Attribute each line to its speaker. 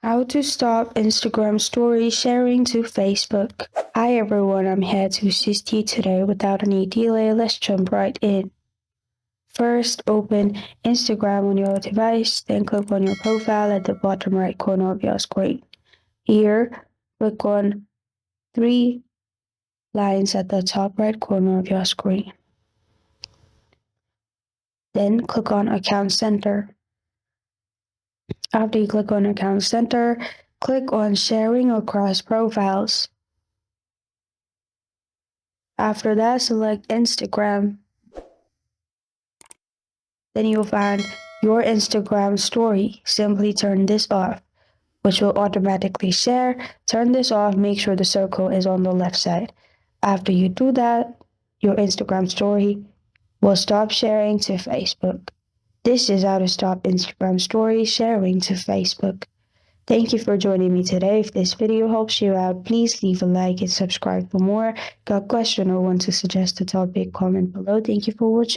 Speaker 1: How to stop Instagram story sharing to Facebook. Hi everyone, I'm here to assist you today. Without any delay, let's jump right in. First, open Instagram on your device, then click on your profile at the bottom right corner of your screen. Here, click on three lines at the top right corner of your screen. Then click on Account Center. After you click on Account Center, click on Sharing across profiles. After that, select Instagram. Then you'll find your Instagram story. Simply turn this off, which will automatically share. Turn this off, make sure the circle is on the left side. After you do that, your Instagram story will stop sharing to Facebook. This is how to stop Instagram story sharing to Facebook. Thank you for joining me today. If this video helps you out, please leave a like and subscribe for more. Got a question or want to suggest a topic, comment below. Thank you for watching.